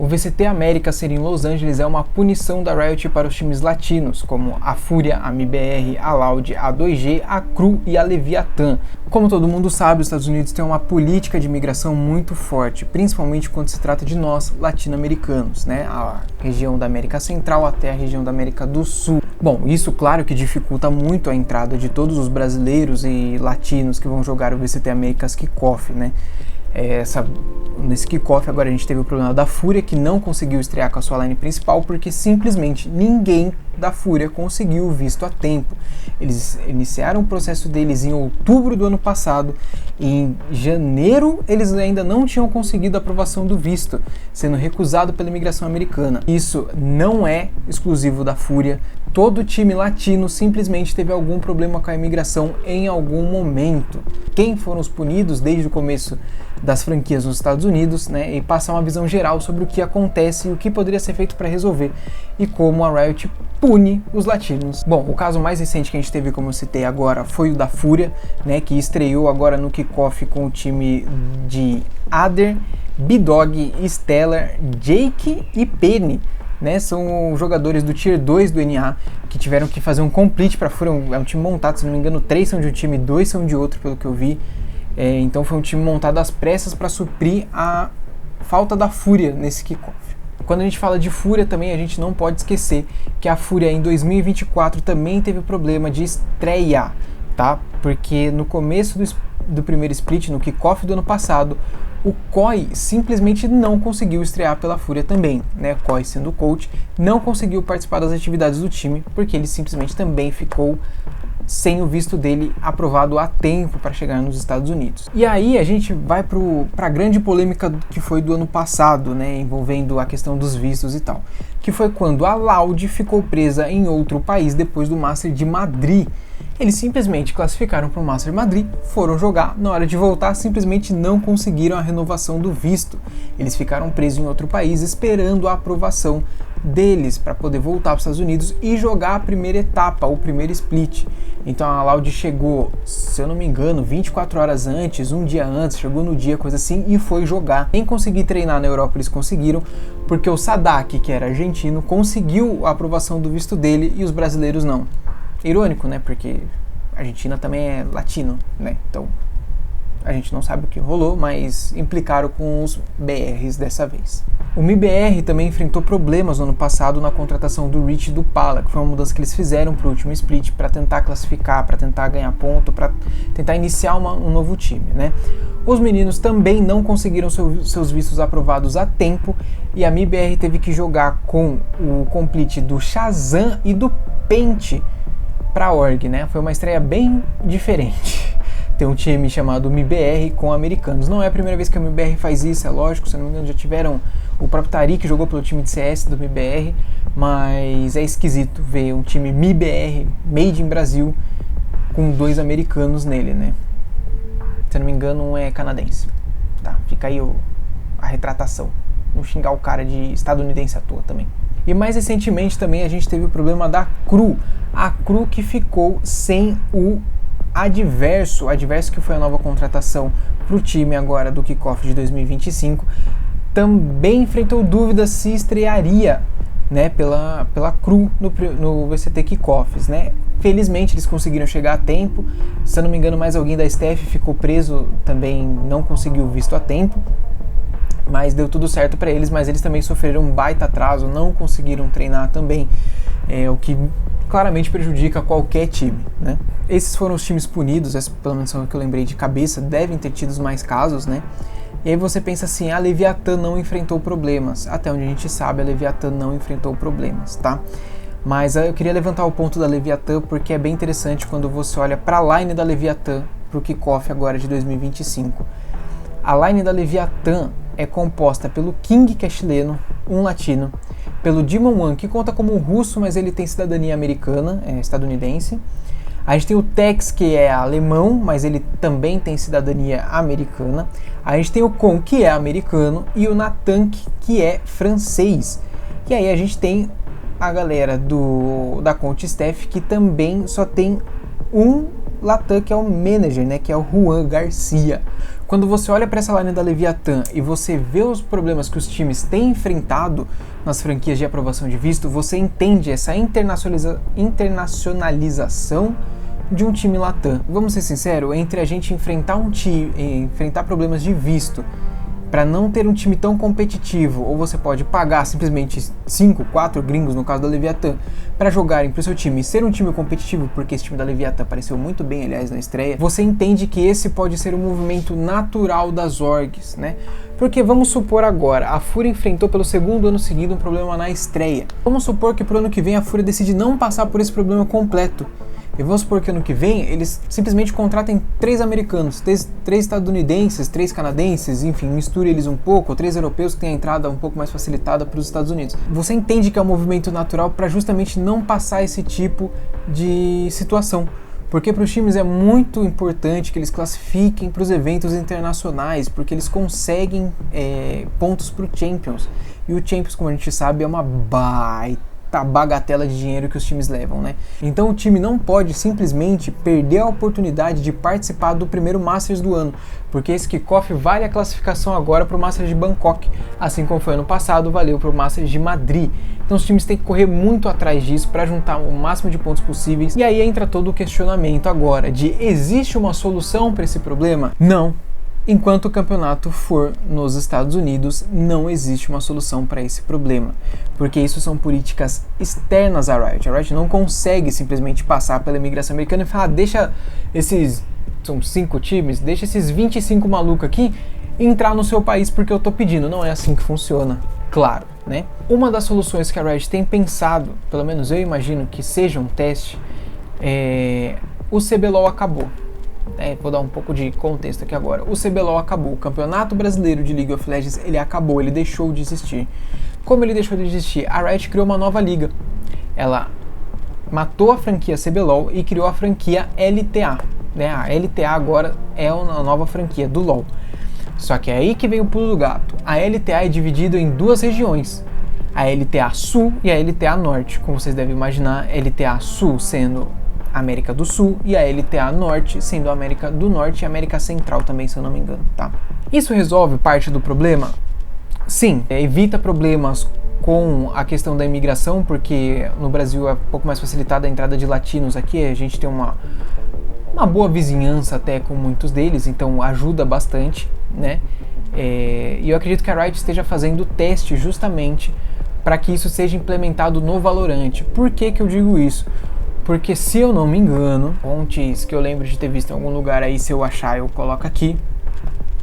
O VCT América ser em Los Angeles é uma punição da Riot para os times latinos, como a Fúria, a MIBR, a Loud, a 2G, a Cru e a Leviathan. Como todo mundo sabe, os Estados Unidos têm uma política de imigração muito forte, principalmente quando se trata de nós, latino-americanos, né? A região da América Central até a região da América do Sul. Bom, isso claro que dificulta muito a entrada de todos os brasileiros e latinos que vão jogar o VCT Américas Kickoff, né? Nesse kickoff agora a gente teve o problema da Fúria, que não conseguiu estrear com a sua line principal porque simplesmente ninguém da Fúria conseguiu o visto a tempo. Eles iniciaram o processo deles em outubro do ano passado e em janeiro eles ainda não tinham conseguido a aprovação do visto, sendo recusado pela imigração americana. Isso não é exclusivo da Fúria. Todo time latino simplesmente teve algum problema com a imigração em algum momento. Quem foram os punidos desde o começo das franquias nos Estados Unidos, né, e passar uma visão geral sobre o que acontece e o que poderia ser feito para resolver e como a Riot pune os latinos. Bom, o caso mais recente que a gente teve, como eu citei agora, foi o da Fúria, né, que estreou agora no kickoff com o time de Ader, B-Dog, Stellar, Jake e Penny. Né, são jogadores do Tier 2 do NA que tiveram que fazer um complete para a Fúria. É um time montado, se não me engano, 3 são de um time, 2 são de outro, pelo que eu vi. Então foi um time montado às pressas para suprir a falta da Fúria nesse kickoff. Quando a gente fala de Fúria também, a gente não pode esquecer que a Fúria em 2024 também teve problema de estreia, tá? Porque no começo do primeiro split, no kickoff do ano passado, o Koi simplesmente não conseguiu estrear pela Fúria também, né? Koi, sendo o coach, não conseguiu participar das atividades do time porque ele simplesmente também ficou sem o visto dele aprovado a tempo para chegar nos Estados Unidos. E aí a gente vai para a grande polêmica que foi do ano passado, né, envolvendo a questão dos vistos e tal, que foi quando a Loud ficou presa em outro país depois do Master de Madrid. Eles simplesmente classificaram para o Master de Madrid, foram jogar, na hora de voltar simplesmente não conseguiram a renovação do visto. Eles ficaram presos em outro país esperando a aprovação deles para poder voltar para os Estados Unidos e jogar a primeira etapa, o primeiro split. Então a Loud chegou, se eu não me engano, 24 horas antes, um dia antes, chegou no dia, coisa assim, e foi jogar. Nem conseguir treinar na Europa eles conseguiram, porque o Sadak, que era argentino, conseguiu a aprovação do visto dele e os brasileiros não. Irônico, né? Porque a Argentina também é latino, né? Então a gente não sabe o que rolou, mas implicaram com os BRs dessa vez. O MIBR também enfrentou problemas no ano passado na contratação do Rich e do Pala, que foi uma mudança que eles fizeram para o último split para tentar classificar, para tentar ganhar ponto, para tentar iniciar um novo time, né? Os meninos também não conseguiram seus vistos aprovados a tempo e a MIBR teve que jogar com o complete do Shazam e do Pente para a org, né? Foi uma estreia bem diferente. Tem um time chamado MIBR com americanos. Não é a primeira vez que a MIBR faz isso, é lógico, se não me engano já tiveram o próprio Tariq jogou pelo time de CS do MIBR, mas é esquisito ver um time MIBR, made in Brasil, com 2 americanos nele, né? Se não me engano, um é canadense. Tá, fica aí a retratação. Não xingar o cara de estadunidense à toa também. E mais recentemente também a gente teve o problema da Cru. A Cru que ficou sem o Adverso que foi a nova contratação para o time agora do kickoff de 2025, também enfrentou dúvidas se estrearia, né, pela Cru no VCT Kickoffs, né? Felizmente eles conseguiram chegar a tempo. Se eu não me engano, mais alguém da staff ficou preso, também não conseguiu visto a tempo, mas deu tudo certo para eles. Mas eles também sofreram um baita atraso, não conseguiram treinar também, o que claramente prejudica qualquer time, né? Esses foram os times punidos, pelo menos são o que eu lembrei de cabeça, devem ter tido mais casos, né? E aí você pensa assim, a Leviathan não enfrentou problemas. Até onde a gente sabe, a Leviathan não enfrentou problemas, tá? Mas eu queria levantar o ponto da Leviathan porque é bem interessante quando você olha para a line da Leviathan para o kickoff agora de 2025. A line da Leviathan é composta pelo King, que é chileno, um latino, pelo Demon One, que conta como russo, mas ele tem cidadania americana, estadunidense. A gente tem o Tex, que é alemão, mas ele também tem cidadania americana. A gente tem o Con, que é americano, e o Nathan, que é francês. E aí a gente tem a galera da Conte Staff, que também só tem um Latam, que é o manager, né, que é o Juan Garcia. Quando você olha para essa linha da Leviathan e você vê os problemas que os times têm enfrentado nas franquias de aprovação de visto, você entende essa internacionalização de um time Latam. Vamos ser sinceros, entre a gente enfrentar problemas de visto para não ter um time tão competitivo, ou você pode pagar simplesmente 5, 4 gringos, no caso da Leviathan, para jogarem para o seu time e ser um time competitivo, porque esse time da Leviathan apareceu muito bem, aliás, na estreia, você entende que esse pode ser um movimento natural das orgs, né? Porque vamos supor agora, a Fúria enfrentou pelo segundo ano seguido um problema na estreia. Vamos supor que pro ano que vem a Fúria decide não passar por esse problema completo. E vamos supor que ano que vem eles simplesmente contratem 3 americanos, 3 estadunidenses, 3 canadenses, enfim, misture eles um pouco, 3 europeus que têm a entrada um pouco mais facilitada para os Estados Unidos. Você entende que é um movimento natural para justamente não passar esse tipo de situação. Porque para os times é muito importante que eles classifiquem para os eventos internacionais, porque eles conseguem pontos para o Champions. E o Champions, como a gente sabe, é uma bagatela de dinheiro que os times levam, né? Então o time não pode simplesmente perder a oportunidade de participar do primeiro Masters do ano, porque esse kickoff vale a classificação agora para o Masters de Bangkok, assim como foi ano passado, valeu para o Masters de Madrid. Então os times têm que correr muito atrás disso para juntar o máximo de pontos possíveis. E aí entra todo o questionamento agora de: existe uma solução para esse problema? Não. Enquanto o campeonato for nos Estados Unidos, não existe uma solução para esse problema, porque isso são políticas externas à Riot. A Riot não consegue simplesmente passar pela imigração americana e falar: deixa esses, são 5 times, deixa esses 25 malucos aqui entrar no seu país porque eu tô pedindo. Não é assim que funciona, claro, né? Uma das soluções que a Riot tem pensado, pelo menos eu imagino que seja um teste, o CBLOL acabou. Vou dar um pouco de contexto aqui agora. O CBLOL acabou, o Campeonato Brasileiro de League of Legends, ele acabou, ele deixou de existir. Como ele deixou de existir? A Riot criou uma nova liga. Ela matou a franquia CBLOL e criou a franquia LTA. Né? A LTA agora é uma nova franquia do LoL. Só que é aí que vem o pulo do gato. A LTA é dividida em 2 regiões. A LTA Sul e a LTA Norte. Como vocês devem imaginar, LTA Sul sendo América do Sul e a LTA Norte sendo a América do Norte e a América Central também, se eu não me engano, tá? Isso resolve parte do problema? Sim, evita problemas com a questão da imigração, porque no Brasil é um pouco mais facilitada a entrada de latinos aqui, a gente tem uma boa vizinhança até com muitos deles, então ajuda bastante, né? E eu acredito que a Riot esteja fazendo teste justamente para que isso seja implementado no Valorant. Por que que eu digo isso? Porque, se eu não me engano, fontes que eu lembro de ter visto em algum lugar aí, se eu achar eu coloco aqui,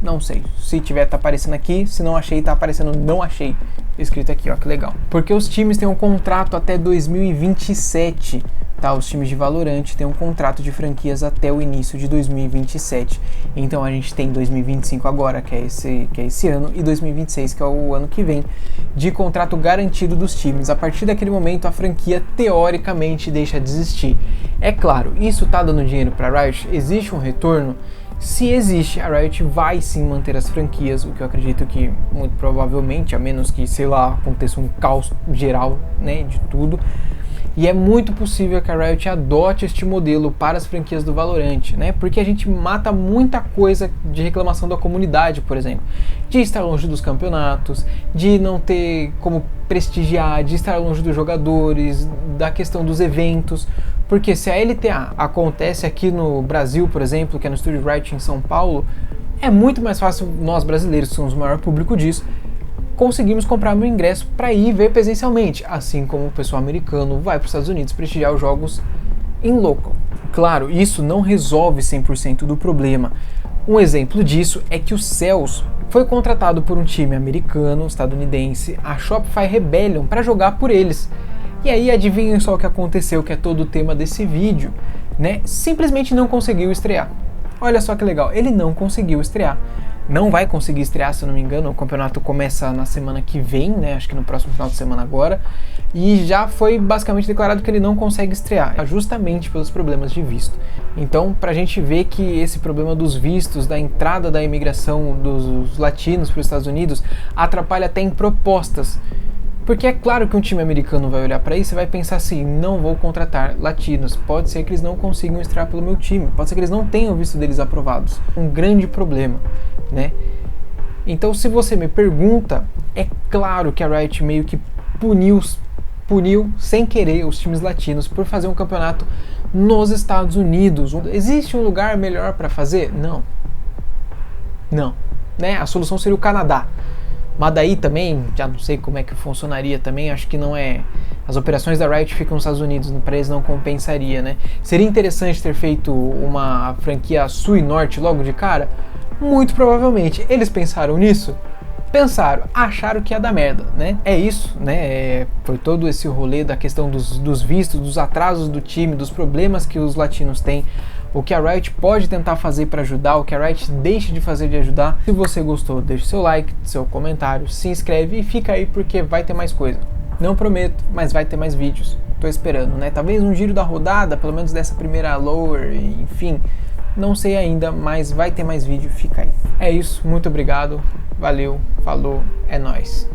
não sei, se tiver tá aparecendo aqui, se não achei tá aparecendo não achei, escrito aqui, ó, que legal. Porque os times têm um contrato até 2027, tá? Os times de Valorant têm um contrato de franquias até o início de 2027. Então a gente tem 2025 agora, que é esse ano, e 2026, que é o ano que vem, de contrato garantido dos times. A partir daquele momento, a franquia teoricamente deixa de existir. É claro, isso tá dando dinheiro para a Riot? Existe um retorno? Se existe, a Riot vai sim manter as franquias, o que eu acredito que muito provavelmente, a menos que, sei lá, aconteça um caos geral, né, de tudo. E é muito possível que a Riot adote este modelo para as franquias do Valorant, né? Porque a gente mata muita coisa de reclamação da comunidade, por exemplo. De estar longe dos campeonatos, de não ter como prestigiar, de estar longe dos jogadores, da questão dos eventos. Porque se a LTA acontece aqui no Brasil, por exemplo, que é no Estúdio Riot em São Paulo, é muito mais fácil nós brasileiros, que somos o maior público disso, conseguimos comprar meu ingresso para ir ver presencialmente, assim como o pessoal americano vai para os Estados Unidos prestigiar os jogos em local. Claro, isso não resolve 100% do problema. Um exemplo disso é que o Cells foi contratado por um time americano, estadunidense, a Shopify Rebellion, para jogar por eles. E aí adivinhem só o que aconteceu, que é todo o tema desse vídeo, né? Simplesmente não conseguiu estrear. Olha só que legal, ele não conseguiu estrear. Não vai conseguir estrear, se eu não me engano, o campeonato começa na semana que vem, né, acho que no próximo final de semana agora, e já foi basicamente declarado que ele não consegue estrear, justamente pelos problemas de visto. Então, pra gente ver que esse problema dos vistos, da entrada da imigração dos latinos para os Estados Unidos, atrapalha até em propostas Porque é claro que um time americano vai olhar para isso e vai pensar assim, não vou contratar latinos, pode ser que eles não consigam estrear pelo meu time, pode ser que eles não tenham visto deles aprovados. Um grande problema, né? Então, se você me pergunta, é claro que a Riot meio que puniu sem querer os times latinos por fazer um campeonato nos Estados Unidos. Existe um lugar melhor para fazer? Não. Não. Né? A solução seria o Canadá. Mas daí também, já não sei como é que funcionaria também, acho que não é... As operações da Riot ficam nos Estados Unidos, para eles não compensaria, né? Seria interessante ter feito uma franquia sul e norte logo de cara? Muito provavelmente. Eles pensaram nisso? Pensaram, acharam que ia dar merda, né? É isso, né? Foi todo esse rolê da questão dos vistos, dos atrasos do time, dos problemas que os latinos têm, o que a Riot pode tentar fazer para ajudar, o que a Riot deixa de fazer de ajudar. Se você gostou, deixe seu like, seu comentário, se inscreve e fica aí porque vai ter mais coisa. Não prometo, mas vai ter mais vídeos. Tô esperando, né? Talvez um giro da rodada, pelo menos dessa primeira lower, enfim. Não sei ainda, mas vai ter mais vídeo, fica aí. É isso, muito obrigado, valeu, falou, é nóis.